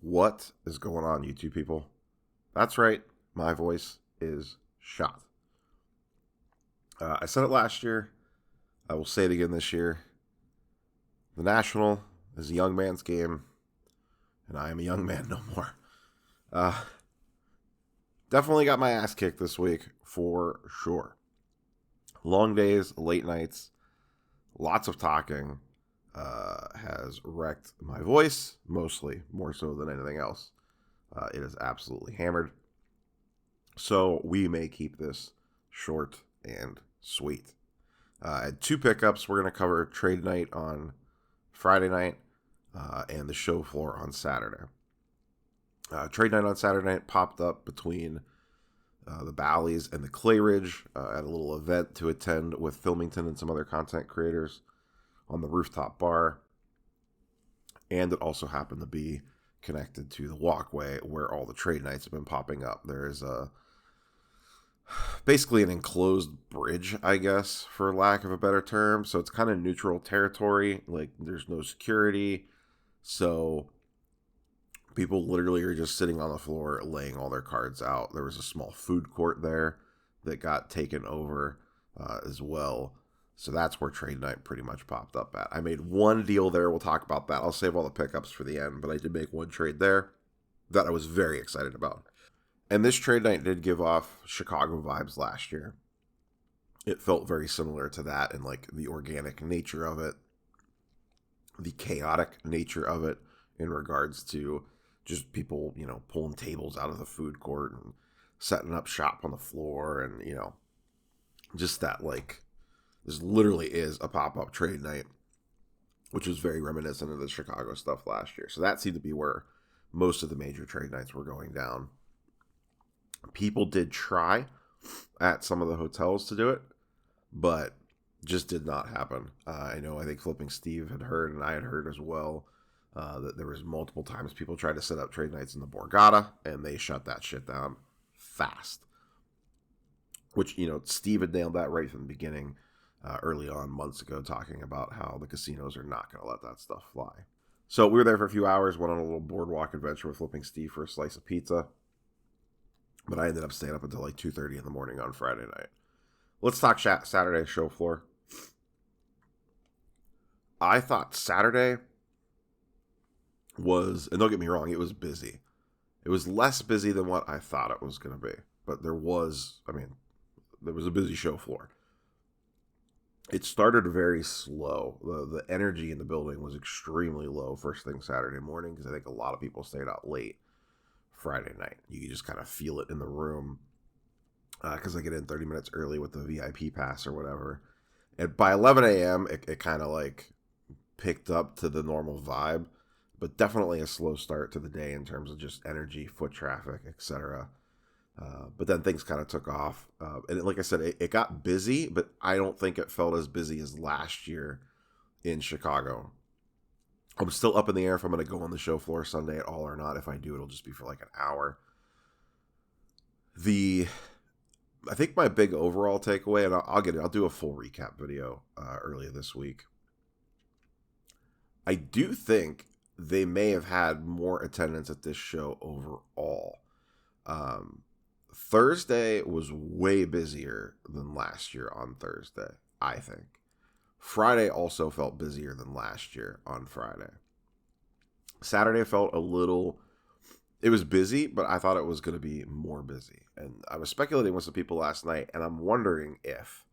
What is going on, YouTube people? That's right, my voice is shot. I said it last year. I will say it again this year. The National is a young man's game, and I am a young man no more. Uh, Definitely got my ass kicked this week, for sure. Long days, late nights, lots of talking has wrecked my voice, mostly, more so than anything else. It is absolutely hammered. So we may keep this short and sweet. I had two pickups. We're going to cover trade night on Friday night and the show floor on Saturday. Trade night on Saturday night popped up between the Bally's and the Clay Ridge at a little event to attend with Filmington and some other content creators on the rooftop bar. And it also happened to be connected to the walkway where all the trade nights have been popping up. There is basically an enclosed bridge, I guess, for lack of a better term. So it's kind of neutral territory. Like, there's no security. So people literally are just sitting on the floor laying all their cards out. There was a small food court there that got taken over as well. So that's where trade night pretty much popped up at. I made one deal there. We'll talk about that. I'll save all the pickups for the end, but I did make one trade there that I was very excited about. And this trade night did give off Chicago vibes last year. It felt very similar to that in like the organic nature of it, the chaotic nature of it in regards to just people, pulling tables out of the food court and setting up shop on the floor and, just that like, this literally is a pop-up trade night, which was very reminiscent of the Chicago stuff last year. So that seemed to be where most of the major trade nights were going down. People did try at some of the hotels to do it, but just did not happen. I think Flipping Steve had heard, and I had heard as well, that there was multiple times people tried to set up trade nights in the Borgata, and they shut that shit down fast. Which, Steve had nailed that right from the beginning, early on, months ago, talking about how the casinos are not going to let that stuff fly. So we were there for a few hours, went on a little boardwalk adventure with Flipping Steve for a slice of pizza. But I ended up staying up until like 2:30 in the morning on Friday night. Let's talk Saturday show floor. I thought Saturday was, and don't get me wrong, it was busy. It was less busy than what I thought it was going to be. But there was a busy show floor. It started very slow. The energy in the building was extremely low first thing Saturday morning because I think a lot of people stayed out late Friday night. You could just kind of feel it in the room because I get in 30 minutes early with the VIP pass or whatever. And by 11 a.m., it kind of like picked up to the normal vibe, but definitely a slow start to the day in terms of just energy, foot traffic, etc. But then things kind of took off. And like I said, it got busy, but I don't think it felt as busy as last year in Chicago. I'm still up in the air if I'm going to go on the show floor Sunday at all or not. If I do, it'll just be for like an hour. I think my big overall takeaway, and I'll do a full recap video earlier this week. I do think they may have had more attendance at this show overall. Thursday was way busier than last year on Thursday, I think. Friday also felt busier than last year on Friday. Saturday felt it was busy, but I thought it was going to be more busy. And I was speculating with some people last night, and I'm wondering if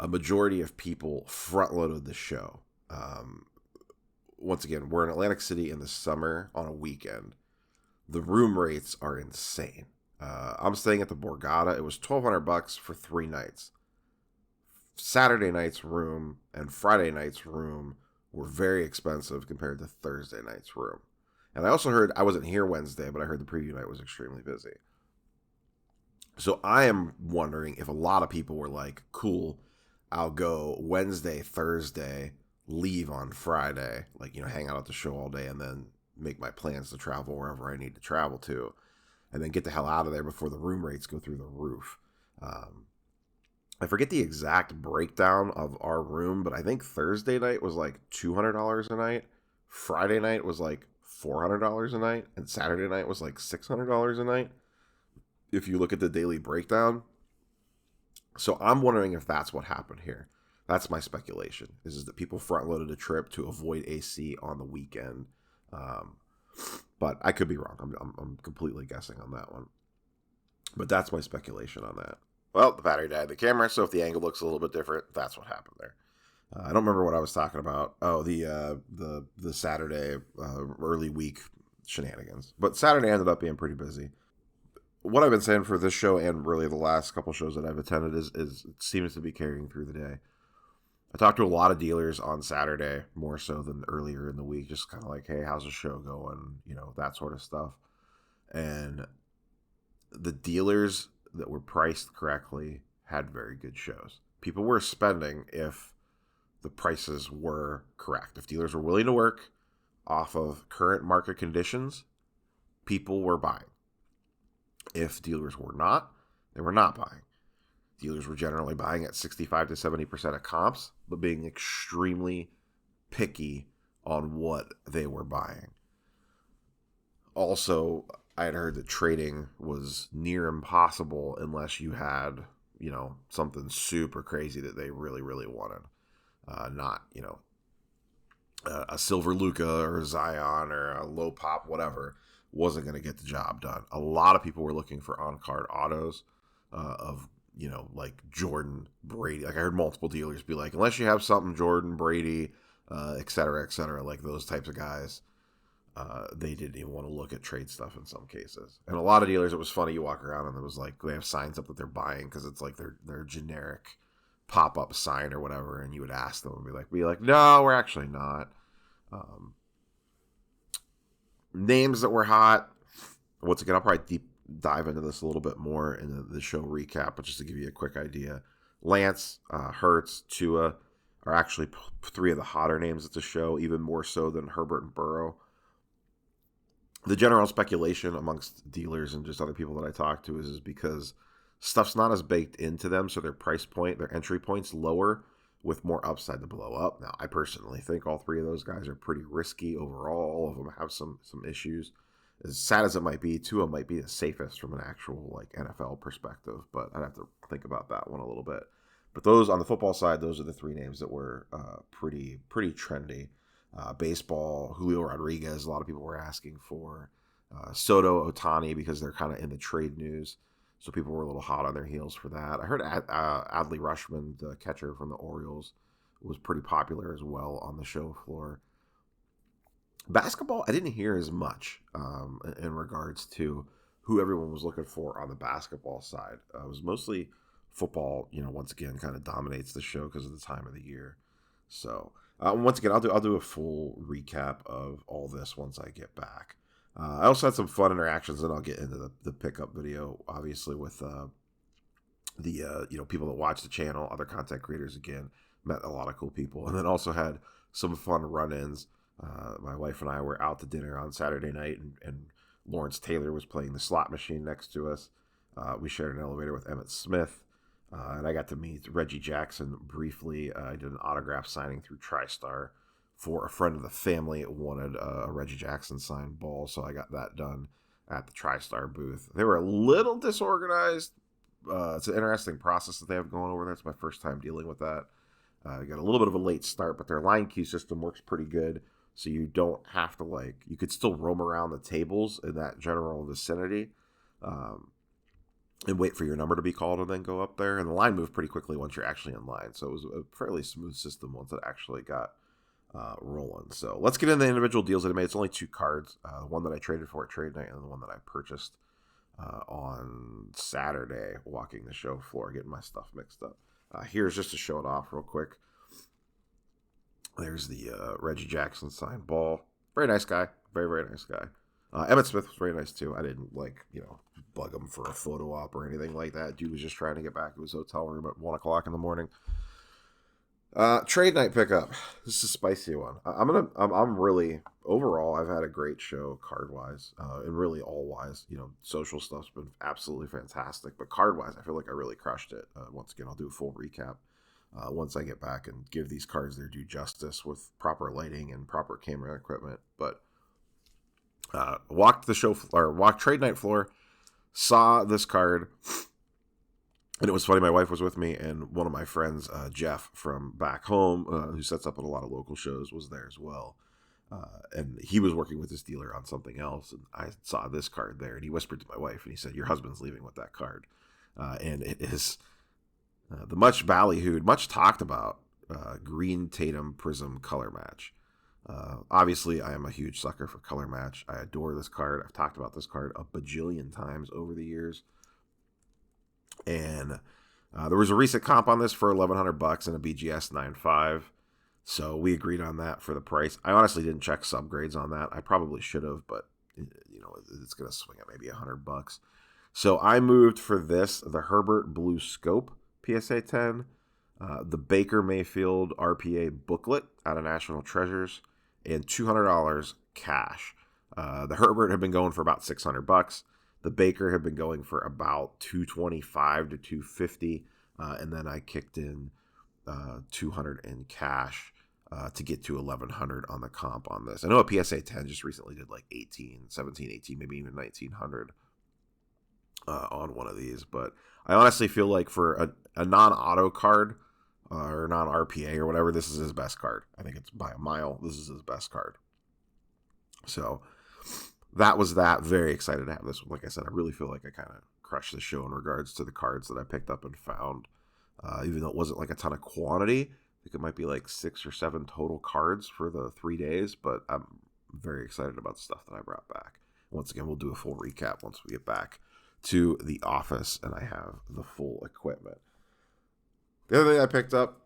a majority of people front-loaded the show. Once again, we're in Atlantic City in the summer on a weekend. The room rates are insane. I'm staying at the Borgata. It was $1,200 for 3 nights. Saturday night's room and Friday night's room were very expensive compared to Thursday night's room. And I also heard, I wasn't here Wednesday, but I heard the preview night was extremely busy. So I am wondering if a lot of people were like, cool, I'll go Wednesday, Thursday, leave on Friday, like, hang out at the show all day and then make my plans to travel wherever I need to travel to, and then get the hell out of there before the room rates go through the roof. I forget the exact breakdown of our room, but I think Thursday night was like $200 a night. Friday night was like $400 a night, and Saturday night was like $600 a night. If you look at the daily breakdown, so I'm wondering if that's what happened here. That's my speculation. Is that people front loaded a trip to avoid AC on the weekend. Um, but I could be wrong. I'm completely guessing on that one. But that's my speculation on that. Well, the battery died in the camera, so if the angle looks a little bit different, that's what happened there. I don't remember what I was talking about. Oh, the Saturday early week shenanigans. But Saturday ended up being pretty busy. What I've been saying for this show and really the last couple shows that I've attended is it seems to be carrying through the day. I talked to a lot of dealers on Saturday, more so than earlier in the week, just kind of like, hey, how's the show going? You know, that sort of stuff. And the dealers that were priced correctly had very good shows. People were spending if the prices were correct. If dealers were willing to work off of current market conditions, people were buying. If dealers were not, they were not buying. Dealers were generally buying at 65 to 70% of comps, but being extremely picky on what they were buying. Also, I had heard that trading was near impossible unless you had, you know, something super crazy that they really, really wanted. Not, you know, a Silver Luca or a Zion or a low pop, whatever, wasn't going to get the job done. A lot of people were looking for on-card autos of, you know, like Jordan, Brady. Like I heard multiple dealers be like, unless you have something Jordan, Brady, et cetera, like those types of guys, they didn't even want to look at trade stuff in some cases. And a lot of dealers, it was funny. You walk around and it was like they have signs up that they're buying because it's like their generic pop-up sign or whatever, and you would ask them and be like, no, we're actually not. Names that were hot. Once again, I'll probably deep dive into this a little bit more in the show recap, but just to give you a quick idea, Lance, Hurts, Tua are actually three of the hotter names at the show, even more so than Herbert and Burrow. The general speculation amongst dealers and just other people that I talk to is because stuff's not as baked into them, so their price point, their entry point's lower with more upside to blow up. Now, I personally think all three of those guys are pretty risky overall. All of them have some issues. As sad as it might be, Tua might be the safest from an actual like NFL perspective, but I'd have to think about that one a little bit. But those on the football side, those are the three names that were pretty trendy. Baseball, Julio Rodriguez, a lot of people were asking for. Soto, Otani, because they're kind of in the trade news. So people were a little hot on their heels for that. I heard Adley Rutschman, the catcher from the Orioles, was pretty popular as well on the show floor. Basketball, I didn't hear as much in regards to who everyone was looking for on the basketball side. It was mostly football, you know, once again, kind of dominates the show because of the time of the year. So once again, I'll do a full recap of all this once I get back. I also had some fun interactions, and I'll get into the pickup video, obviously, with the people that watch the channel, other content creators. Again, met a lot of cool people, and then also had some fun run-ins. My wife and I were out to dinner on Saturday night, and Lawrence Taylor was playing the slot machine next to us. We shared an elevator with Emmett Smith, and I got to meet Reggie Jackson briefly. I did an autograph signing through TriStar for a friend of the family that wanted a Reggie Jackson signed ball, so I got that done at the TriStar booth. They were a little disorganized. It's an interesting process that they have going over there. It's my first time dealing with that. Got a little bit of a late start, but their line queue system works pretty good, so you don't have to you could still roam around the tables in that general vicinity and wait for your number to be called and then go up there. And the line moved pretty quickly once you're actually in line, so it was a fairly smooth system once it actually got rolling. So let's get into the individual deals that I made. It's only two cards. The one that I traded for at trade night and the one that I purchased on Saturday walking the show floor, getting my stuff mixed up. Here's just to show it off real quick. There's the Reggie Jackson signed ball. Very nice guy. Very, very nice guy. Emmett Smith was very nice too. I didn't bug him for a photo op or anything like that. Dude was just trying to get back to his hotel room at 1 o'clock in the morning. Trade night pickup. This is a spicy one. I'm really overall. I've had a great show card wise, and really all wise. You know, social stuff's been absolutely fantastic, but card wise, I feel like I really crushed it. Once again, I'll do a full recap once I get back and give these cards their due justice with proper lighting and proper camera equipment. But Walked trade night floor, saw this card, and it was funny. My wife was with me, and one of my friends, Jeff from back home, who sets up at a lot of local shows, was there as well. And he was working with his dealer on something else, and I saw this card there, and he whispered to my wife, and he said, "Your husband's leaving with that card," and it is the much ballyhooed, much talked about green Tatum Prism color match. Obviously, I am a huge sucker for color match. I adore this card. I've talked about this card a bajillion times over the years. And there was a recent comp on this for $1,100 and a BGS 9.5. So we agreed on that for the price. I honestly didn't check subgrades on that. I probably should have, but it's going to swing at maybe $100. So I moved for this, the Herbert Blue Scope PSA 10, the Baker Mayfield RPA booklet out of National Treasures, and $200 cash. The Herbert had been going for about $600. The Baker had been going for about $225 to $250, and then I kicked in $200 in cash to get to $1,100 on the comp on this. I know a PSA 10 just recently did like 17, 18, maybe even $1,900 on one of these, but I honestly feel like for a non-auto card or non-RPA or whatever, this is his best card. I think it's by a mile. This is his best card. So that was that. Very excited to have this one. Like I said, I really feel like I kind of crushed the show in regards to the cards that I picked up and found. Even though it wasn't like a ton of quantity, I think it might be like 6 or 7 total cards for the 3 days, but I'm very excited about the stuff that I brought back. Once again, we'll do a full recap once we get back to the office and I have the full equipment. The other thing I picked up,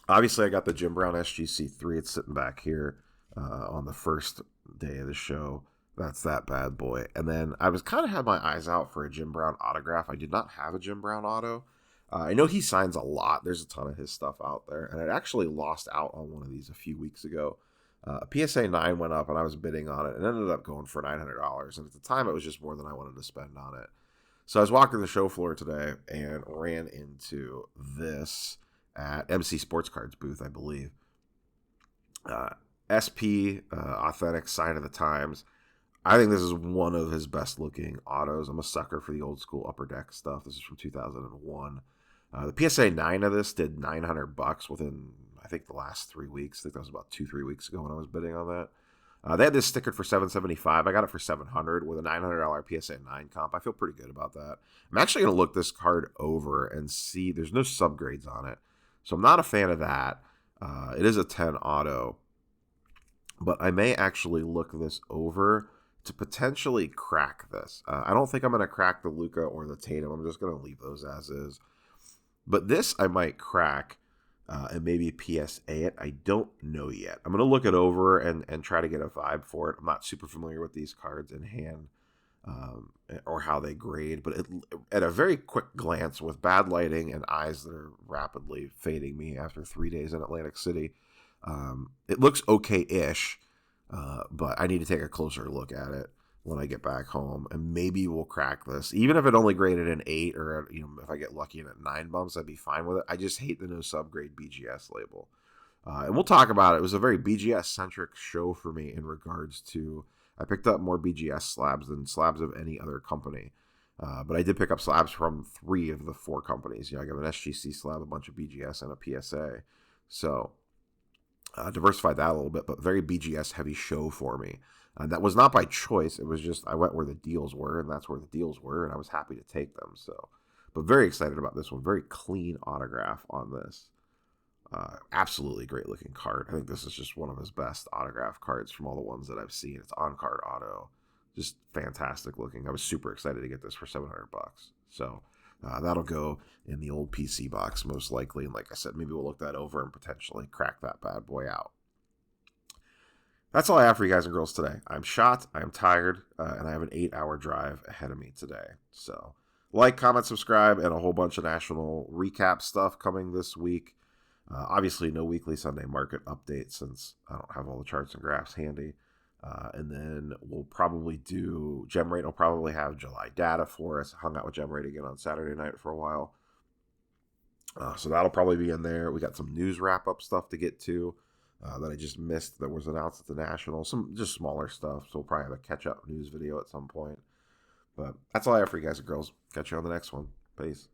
obviously I got the Jim Brown SGC3. It's sitting back here on the first day of the show. That's that bad boy. And then I was kind of had my eyes out for a Jim Brown autograph. I did not have a Jim Brown auto. I know he signs a lot. There's a ton of his stuff out there. And I actually lost out on one of these a few weeks ago. A PSA 9 went up and I was bidding on it and ended up going for $900. And at the time, it was just more than I wanted to spend on it. So I was walking the show floor today and ran into this at MC Sports Cards booth, I believe. SP, Authentic Sign of the Times. I think this is one of his best looking autos. I'm a sucker for the old school Upper Deck stuff. This is from 2001. The PSA 9 of this did $900 within, I think, the last 3 weeks. I think that was about 2-3 weeks ago when I was bidding on that. They had this stickered for $775. I got it for $700 with a $900 PSA 9 comp. I feel pretty good about that. I'm actually going to look this card over and see. There's no subgrades on it, so I'm not a fan of that. It is a 10 auto, but I may actually look this over to potentially crack this. I don't think I'm going to crack the Luka or the Tatum. I'm just going to leave those as is. But this I might crack and maybe PSA it. I don't know yet. I'm going to look it over and try to get a vibe for it. I'm not super familiar with these cards in hand or how they grade, but at a very quick glance with bad lighting and eyes that are rapidly fading me after 3 days in Atlantic City, it looks okay-ish, but I need to take a closer look at it when I get back home, and maybe we'll crack this. Even if it only graded an 8, or if I get lucky and at 9 bumps, I'd be fine with it. I just hate the no subgrade BGS label. And we'll talk about it. It was a very BGS-centric show for me in regards to, I picked up more BGS slabs than slabs of any other company. But I did pick up slabs from 3 of the 4 companies. I got an SGC slab, a bunch of BGS, and a PSA. So diversified that a little bit, but very BGS heavy show for me. That was not by choice. It was just I went where the deals were, and that's where the deals were, and I was happy to take them. So, but very excited about this one. Very clean autograph on this. Absolutely great looking card. I think this is just one of his best autograph cards from all the ones that I've seen. It's on card auto, just fantastic looking. I was super excited to get this for $700. So that'll go in the old PC box most likely. And like I said, maybe we'll look that over and potentially crack that bad boy out. That's all I have for you guys and girls today. I'm shot, I'm tired, and I have an 8-hour drive ahead of me today. So like, comment, subscribe, and a whole bunch of national recap stuff coming this week. Obviously, no weekly Sunday market update since I don't have all the charts and graphs handy. And then we'll probably do, GemRate will probably have July data for us. Hung out with GemRate again on Saturday night for a while. So that'll probably be in there. We got some news wrap-up stuff to get to. that I just missed that was announced at the National. Some just smaller stuff. So we'll probably have a catch up news video at some point. But that's all I have for you guys and girls. Catch you on the next one. Peace.